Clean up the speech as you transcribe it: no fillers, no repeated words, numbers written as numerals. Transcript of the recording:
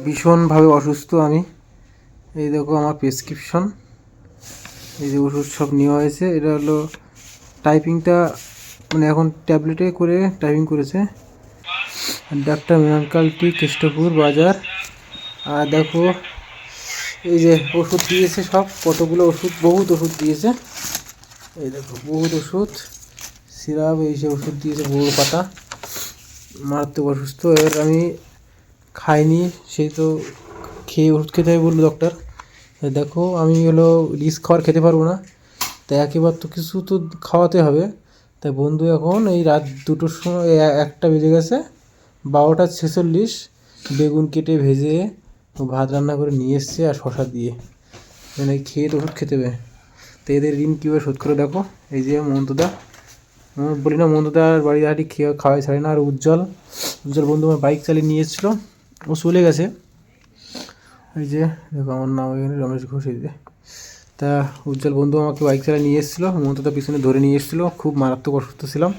ভীষণভাবে অসুস্থ আমি। এই দেখো আমার প্রেসক্রিপশন, এই যে ওষুধ সব নেওয়া হয়েছে। এটা হলো টাইপিংটা, মানে এখন ট্যাবলেটে করে টাইপিং করেছে। ডাক্তার মিনারকালটি, কেষ্টপুর বাজার। আর দেখো এই যে ওষুধ দিয়েছে, সব কতগুলো ওষুধ, বহুত ওষুধ দিয়েছে। এই দেখো বহুত ওষুধ, সিরাপ, এই যে ওষুধ দিয়েছে বড় পাতা। মারাত্মক অসুস্থ। এবার আমি খাইনি, সেই তো খেয়ে ওষুধ খেতে হবে বললো ডক্টর। দেখো আমি হলো রিস্ক খাবার খেতে পারবো না, তাই একেবার তো কিছু তো খাওয়াতে হবে। তাই বন্ধু এখন এই রাত 2টোর সময়, 1টা বেজে গেছে, 12টা 46, বেগুন কেটে ভেজে ভাত রান্না করে নিয়ে এসছে, আর শশা দিয়ে। মানে খেয়ে তো ওষুধ খেতে হবে। তো এদের ঋণ কীভাবে শোধ করে দেখো। এই যে মন্তদা, বলি না মন্তদার বাড়ি হাঁটি খাওয়াই ছাড়ে না। আর উজ্জ্বল বন্ধু আমার বাইক চালিয়ে নিয়ে এসেছিলো, ও চলে গেছে। এই যে দেখো আমার নাম এখানে রমেশ ঘোষ। এই যে তা উজ্জ্বল বন্ধু আমাকে বাইক চালিয়ে নিয়ে এসেছিলো, মন্তদা পিছনে ধরে নিয়ে এসেছিলো। খুব মারাত্মক অসুস্থ ছিলাম।